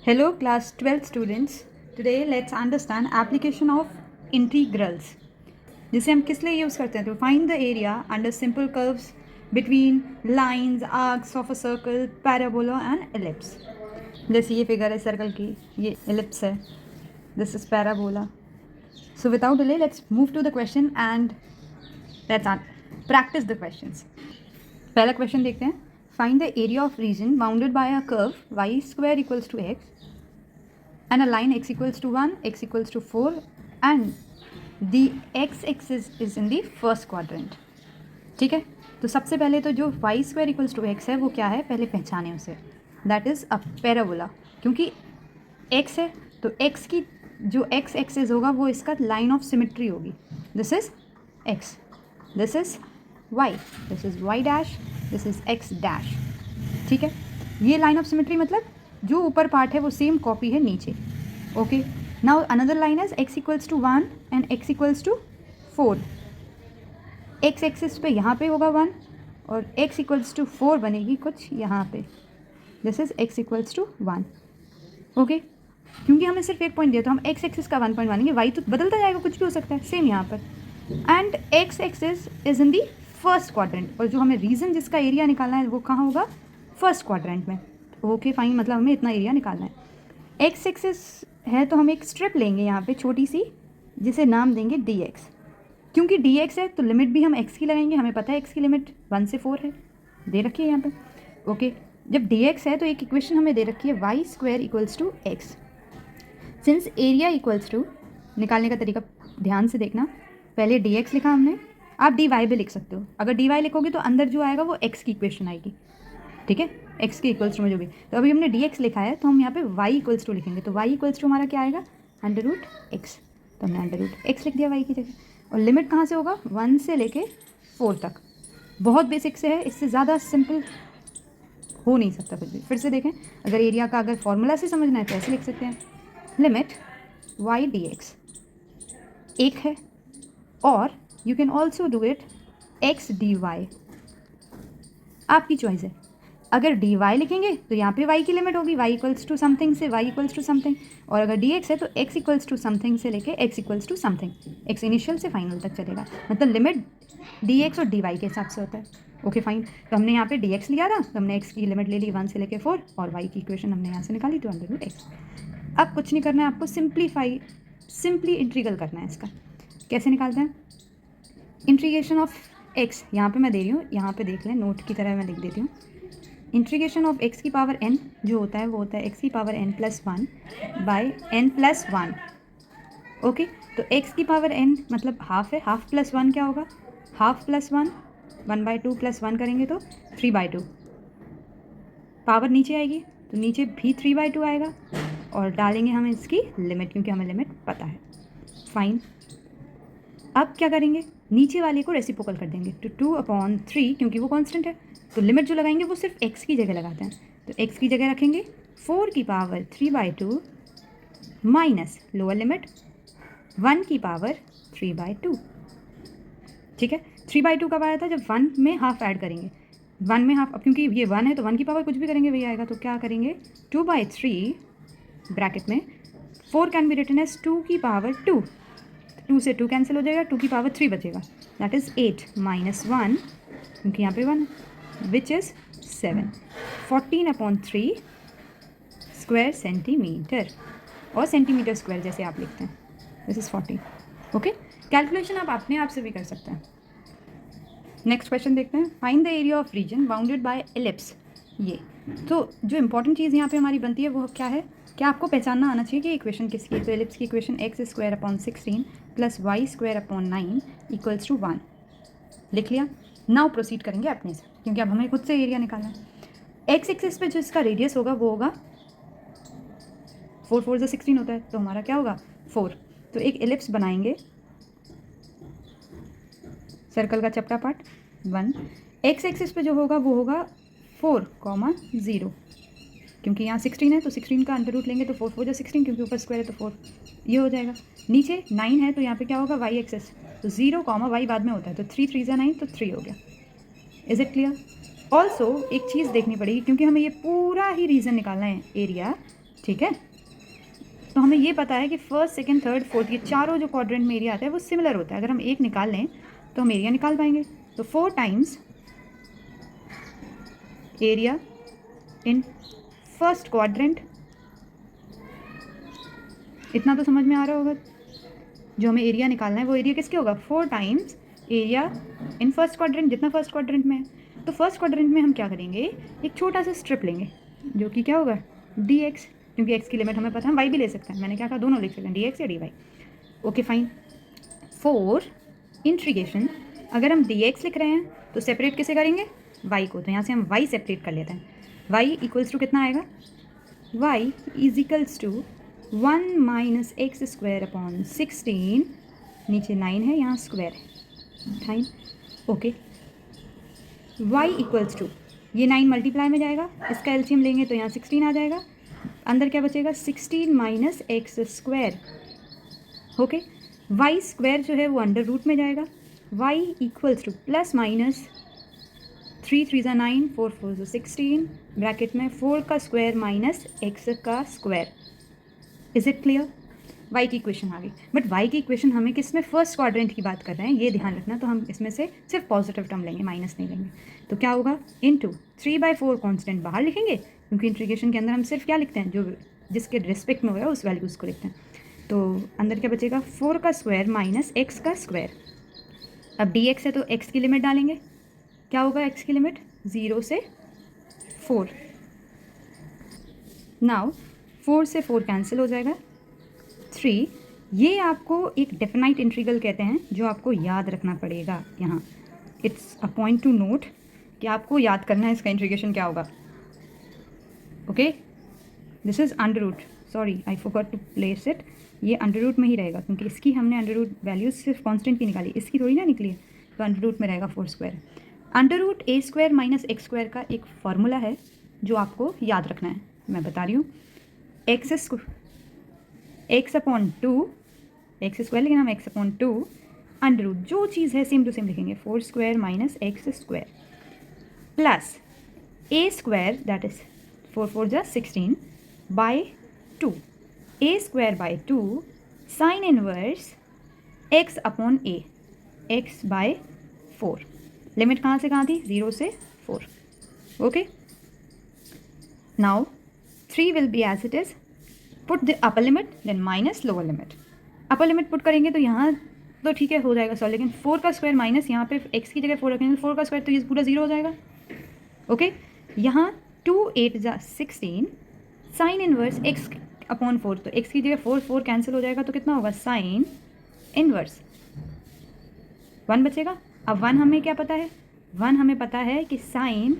Hello class 12 students. Today let's understand application of integrals. जिसे हम किस लिए यूज़ करते हैं तो find the area under simple curves between lines arcs of a circle parabola and ellipse. जैसे ये फिगर है सर्कल की, ये एलिप्स है, this is parabola. So without delay let's move to the question and let's practise the questions. पहला question देखते हैं. Find the area of region bounded by a curve y square equals to x and a line x equals to 1, x equals to 4 and the x-axis is in the first quadrant. ठीक है, तो सबसे पहले तो जो y square equals to x है वो क्या है, पहले पहचाने उसे. That is a parabola. क्योंकि x है तो x की जो x एक्सिस होगा वो इसका लाइन ऑफ सिमेट्री होगी. This is x, this is y, this is y dash, this is x dash. ठीक है, ये लाइन ऑफ सिमेट्री मतलब जो ऊपर पार्ट है वो सेम कॉपी है नीचे. Okay, now another line is x equals to 1 and x equals to 4. x axis पे यहाँ पे होगा 1 और x इक्वल्स टू 4 बनेगी कुछ यहाँ पे. This is x equals to 1. Okay, क्योंकि हमें सिर्फ एक पॉइंट दिया तो हम x एक्सिस का 1 पॉइंट मानेंगे. y तो बदलता जाएगा, कुछ भी हो सकता है, सेम यहाँ पर. And x axis is in the first quadrant और जो हमें रीजन जिसका एरिया निकालना है वो कहाँ होगा, फर्स्ट क्वाड्रेंट में. ओके फाइन, मतलब हमें इतना एरिया निकालना है. एक्स एक्सिस है तो हम एक स्ट्रिप लेंगे यहाँ पे छोटी सी, जिसे नाम देंगे dx. क्योंकि dx है तो लिमिट भी हम x की लगाएंगे. हमें पता है x की लिमिट 1 से 4 है, दे रखी है यहाँ पे. ओके, जब dx है तो एक इक्वेशन हमें दे रखी है y square equals to x. Since area equals to, निकालने का तरीका ध्यान से देखना. पहले dx लिखा हमने, आप dy भी लिख सकते हो. अगर dy लिखोगे तो अंदर जो आएगा वो x की इक्वेशन आएगी. ठीक है, x के इक्वल्स टू में जो भी. तो अभी हमने dx लिखा है तो हम यहाँ पे y इक्वल्स टू लिखेंगे. तो y इक्वल्स टू हमारा क्या आएगा, अंडर रूट x. तो हमने अंडर रूट x लिख दिया y की जगह. और लिमिट कहाँ से होगा, 1 से लेके 4 तक. बहुत बेसिक से है, इससे ज़्यादा सिंपल हो नहीं सकता कुछ भी. फिर से देखें, अगर एरिया का अगर फॉर्मूला से समझना है तो ऐसे लिख सकते हैं. लिमिट y dx एक है, और you can also do it x dy. आपकी चॉइस है. अगर dy लिखेंगे तो यहाँ पे y की लिमिट होगी, y इक्वल्स टू समथिंग से y इक्वल्स टू समथिंग. और अगर dx है तो x इक्वल्स टू समथिंग से लेके x equals to something. x initial से फाइनल तक चलेगा, मतलब लिमिट dx और dy के हिसाब से होता है. ओके फाइन, तो हमने यहाँ पे dx लिया था तो हमने x की लिमिट ले ली 1 से लेके 4 और y की इक्वेशन हमने यहाँ से निकाली तो अंडर रूट x. अब कुछ नहीं करना है आपको, सिंपली इंटीग्रल करना है इसका. कैसे निकालते हैं, इंटीग्रेशन ऑफ x यहाँ पे मैं दे रही हूँ, यहाँ पे देख लें, नोट की तरह मैं लिख देती हूँ. इंटीग्रेशन ऑफ x की पावर n जो होता है वो होता है x की power n plus 1 by n plus 1. Okay, तो x की पावर n मतलब हाफ है, हाफ प्लस 1 क्या होगा, हाफ प्लस 1, 1/2 प्लस 1 करेंगे तो 3/2. पावर नीचे आएगी तो नीचे भी 3/2 आएगा. और डालेंगे हम इसकी लिमिट, क्योंकि हमें लिमिट पता है. फाइन, अब क्या करेंगे, नीचे वाले को रेसिप्रोकल कर देंगे तो 2/3, क्योंकि वो कांस्टेंट है तो लिमिट जो लगाएंगे वो सिर्फ x की जगह लगाते हैं. तो x की जगह रखेंगे 4 की पावर 3/2 माइनस लोअर लिमिट 1 की पावर 3/2. ठीक है, 3/2 कब आया था, जब 1 में हाफ ऐड करेंगे. 1 में हाफ, अब क्योंकि ये 1 है तो 1 की पावर कुछ भी करेंगे वही आएगा. तो क्या करेंगे, 2/3 ब्रैकेट में 4 कैन बी रिटन एज 2 की पावर 2. 2 से 2 कैंसिल हो जाएगा, 2 की पावर 3 बचेगा. दैट इज़ 8 माइनस 1, क्योंकि यहाँ पे 1 है, विच इज़ 7. 14/3 स्क्वायर सेंटीमीटर, और सेंटीमीटर स्क्वायर जैसे आप लिखते हैं. This is 14. ओके, कैलकुलेशन आप अपने आप से भी कर सकते हैं. नेक्स्ट क्वेश्चन देखते हैं. Find the area of region bounded bye ellipse. ये तो जो इंपॉर्टेंट चीज़ यहाँ पे हमारी बनती है वो क्या है, क्या आपको पहचानना आना चाहिए कि इक्वेशन किसकी है. तो एलिप्स की equation x² plus y² equals to 1 लिख लिया. नाउ प्रोसीड करेंगे अपने से, क्योंकि अब हमें खुद से एरिया निकालना है. एक्स एक्सिस पे जो इसका रेडियस होगा वो होगा 4 4 16 होता है, तो हमारा क्या होगा 4. तो एक एलिप्स बनाएंगे, सर्कल का चपटा पार्ट 1. एक्स एक्सिस पे जो होगा वो होगा 4,0, क्योंकि यहाँ 16 है तो 16 का अंडर रूट लेंगे तो 4 4 16, क्योंकि ऊपर स्क्वायर है तो 4 ये हो जाएगा. नीचे 9 है तो यहाँ पे क्या होगा y एक्सिस, तो 0, y बाद में होता है तो 3 3 9 तो 3 हो गया. Is it clear. ऑल्सो एक चीज़ देखनी पड़ेगी, क्योंकि हमें ये पूरा ही रीज़न निकालना है एरिया, ठीक है, तो हमें ये पता है कि फर्स्ट, सेकंड, थर्ड, फोर्थ ये चारों जो क्वाड्रेंट में एरिया आता है वो सिमिलर होता है। अगर हम एक निकाल लें तो हम एरिया निकाल पाएंगे। तो 4 times area in first quadrant, इतना तो समझ में आ रहा होगा। जो हमें एरिया निकालना है वो एरिया किसके होगा, 4 times area in first quadrant, जितना फर्स्ट क्वाड्रेंट में है। तो फर्स्ट क्वाड्रेंट में हम क्या करेंगे, एक छोटा सा स्ट्रिप लेंगे जो कि क्या होगा dx, क्योंकि x की लिमिट हमें पता है, हम y भी ले सकते हैं। मैंने क्या कहा, दोनों लिख सकते हैं, dx या dy। Okay fine. For integration अगर हम dx लिख रहे हैं तो सेपरेट किसे करेंगे, y को। तो यहाँ से हम y सेपरेट कर लेते हैं। y इक्वल्स टू कितना आएगा, y is equals to 1 minus x square upon 16, नीचे 9 है, यहाँ स्क्वायर है, fine. Okay, y equals to, ये 9 मल्टीप्लाई में जाएगा, इसका एलसीएम लेंगे तो यहाँ 16 आ जाएगा, अंदर क्या बचेगा 16 minus x square. Okay, y square जो है वो अंडर रूट में जाएगा, y equals two plus minus 3 3 ज़ा 9, 4 4 ज़ा 16, ब्रैकेट में 4 का स्क्वायर माइनस x का square. Is it clear? y की इक्वेशन आ गई। बट y की इक्वेशन हमें किस में, फर्स्ट क्वाड्रेंट की बात कर रहे हैं, ये ध्यान रखना। तो हम इसमें से सिर्फ पॉजिटिव टर्म लेंगे, माइनस नहीं लेंगे। तो क्या होगा, इनटू 3/4 कांस्टेंट बाहर लिखेंगे, क्योंकि इंटीग्रेशन के अंदर हम सिर्फ क्या लिखते हैं, जो जिसके रिस्पेक्ट में हुआ उस वैल्यूज़ को लिखते हैं। तो अंदर क्या बचेगा, 4 का स्क्वायर माइनस x का स्क्वायर। अब dx है तो x की लिमिट डालेंगे, क्या होगा x की लिमिट, 0 से 4। नाउ 4 से 4 कैंसिल हो जाएगा, 3। ये आपको एक डेफिनाइट इंटीग्रल कहते हैं, जो आपको याद रखना पड़ेगा। यहाँ it's a point to note कि आपको याद करना है इसका इंटीग्रेशन क्या होगा। Okay, this is under root, sorry I forgot to place it, ये अंडर रूट में ही रहेगा, क्योंकि इसकी हमने अंडर रूट वैल्यूज सिर्फ कांस्टेंट की निकाली, इसकी थोड़ी ना निकली है, तो अंडर रूट में रहेगा 4 square. Under root a square minus x square का एक फार्मूला है जो आपको याद रखना है, मैं बता रही हूँ। एक्स अपॉन 2, एक्स स्क्वायर लेकिन हम एक्स अपॉन 2, अंडर रूट जो चीज़ है सेम टू सेम लिखेंगे, 4 square minus x square plus a square, that is 4 4 जा 16 by 2, a square by 2 sine inverse x upon a, x by 4। Limit कहाँ से कहाँ थी, 0 से 4। Okay, now 3 will be as it is, put the upper limit then minus lower limit. Upper limit put करेंगे तो यहाँ तो ठीक है हो जाएगा सॉल्व, लेकिन 4 का स्क्वायर माइनस यहाँ पे x की जगह 4 रखेंगे, 4 का स्क्वायर तो ये पूरा 0 हो जाएगा। ओके, यहाँ 2 8 जा 16 साइन इनवर्स x अपॉन 4, तो x की जगह 4 4 कैंसिल हो जाएगा, तो कितना होगा साइन इनवर्स 1 बचेगा। अब 1 हमें क्या पता है, 1 हमें पता है कि साइन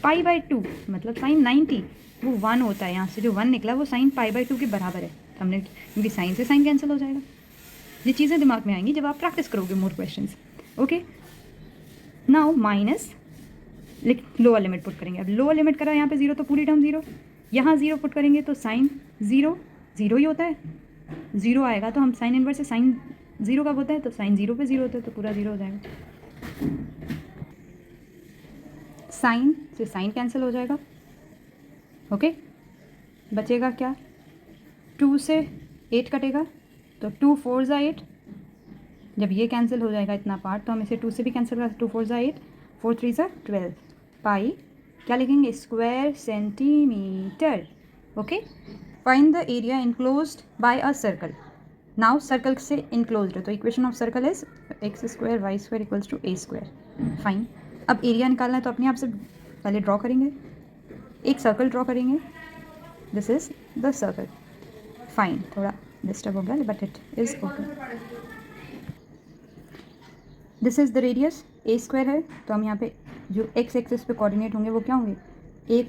पाई बाई 2 मतलब साइन 90 वो 1 होता है, यहाँ से जो 1 निकला वो साइन पाई बाई 2 के बराबर है। हमने, क्योंकि साइन से साइन कैंसिल हो जाएगा। ये चीज़ें दिमाग में आएंगी जब आप प्रैक्टिस करोगे more questions. Okay, now minus lower limit put करेंगे। अब लोअर लिमिट करा यहाँ पे 0 तो पूरी टर्म 0, यहाँ 0 पुट करेंगे तो साइन 0 0 ही होता है, 0 आएगा तो हम साइन इनवर्स से साइन 0 कब होता है, तो साइन 0 पे 0 होता है, तो पूरा 0 हो जाएगा। साइन से साइन कैंसिल हो जाएगा। ओके, बचेगा क्या, 2 से 8 कटेगा, तो 2 4 ज़ा 8, जब ये कैंसिल हो जाएगा इतना पार्ट तो हम इसे 2 से भी कैंसिल करें, 2 4 ज़ा 8, 4 3 ज़ा 12, पाई क्या लिखेंगे, square centimetre. Okay, find the area enclosed by a circle. Now circle से इनक्लोज्ड है तो equation of circle is x square y square equals to a square. Fine, अब एरिया निकालना है तो अपने आप से पहले ड्रॉ करेंगे, एक सर्कल ड्रॉ करेंगे, this is the circle. Fine, थोड़ा डिस्टर्ब हो गया but it is okay. This is the radius, A square है तो हम यहाँ पे जो एक्स एक्सिस पे कोऑर्डिनेट होंगे वो क्या होंगे, a,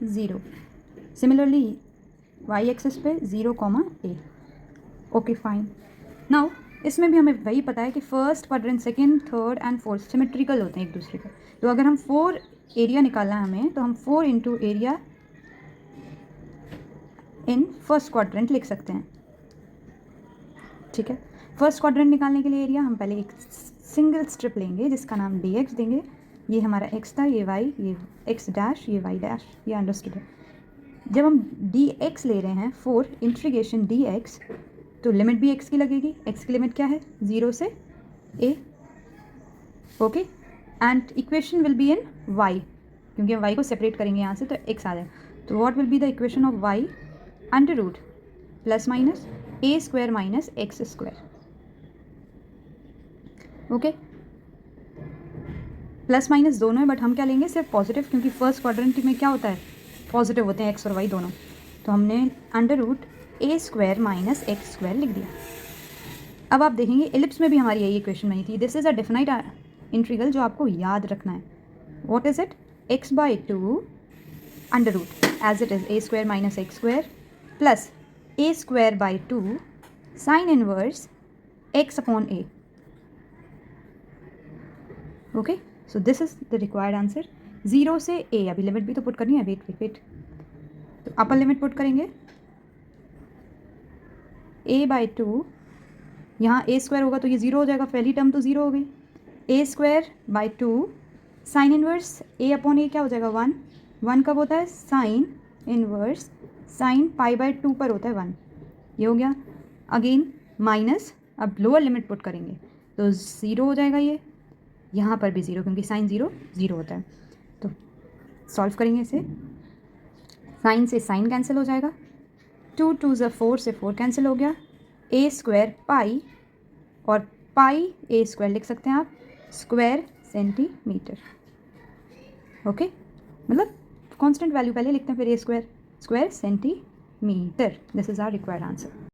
0। सिमिलरली वाई एक्सिस पे 0, a। ओके फाइन, नाउ इसमें भी हमें वही पता है कि first quadrant, second, third and fourth symmetrical होते हैं एक दूसरे के। तो अगर हम 4 एरिया निकालना है हमें, तो हम 4 into area in first quadrant लिख सकते हैं। ठीक है, फर्स्ट क्वाड्रेंट निकालने के लिए एरिया हम पहले एक सिंगल स्ट्रिप लेंगे जिसका नाम dx देंगे। ये हमारा x था, ये y, ये x डैश, ये y डैश, ये अंडरस्टूड है। जब हम डी एक्स ले रहे हैं फॉर इंटीग्रेशन डी एक्स, तो लिमिट भी एक्स की लगेगी. एक्स की लिमिट क्या है? 0 से a. Okay, and equation will be in y, क्योंकि हम y को सेपरेट करेंगे यहाँ से तो x आ जाएगा. तो what will be the equation of y? Under root plus minus a square minus x square. Okay, plus minus दोनों है, बट हम क्या लेंगे? सिर्फ पॉजिटिव, क्योंकि फर्स्ट क्वाड्रेंट में क्या होता है? पॉजिटिव होते हैं एक्स और वाई दोनों. तो हमने अंडर रूट ए स्क्वायर माइनस एक्स स्क्वायर लिख दिया. अब आप देखेंगे एलिप्स में भी हमारी यही इक्वेशन बनी थी. This is a definite integral जो आपको याद रखना है. What is it? X by two under root as it is a square minus x square plus a square by two sine inverse x upon a. Okay, so this is the required answer. 0 से a, अभी limit भी तो put करनी है. Wait, तो अपर limit put करेंगे a by two, यहाँ a square होगा तो ये 0 हो जाएगा, पहली टर्म तो 0 हो गई. a square by two sine inverse a upon a क्या हो जाएगा? 1. 1 कब होता है? Sine inverse sine pi by two पर होता है 1. ये हो गया. अगेन माइनस, अब लोअर लिमिट पुट करेंगे तो 0 हो जाएगा. ये यहाँ पर भी 0, क्योंकि साइन 0 0 होता है. तो सॉल्व करेंगे इसे. साइन से साइन कैंसिल हो जाएगा. 2 2 ज़ा 4 से 4 कैंसिल हो गया. ए स्क्वायर पाई और पाई ए स्क्वायर लिख सकते हैं आप, स्क्वायर सेंटीमीटर. ओके, मतलब कांस्टेंट वैल्यू पहले लिखते हैं, फिर a square square centimetre. This is our required answer.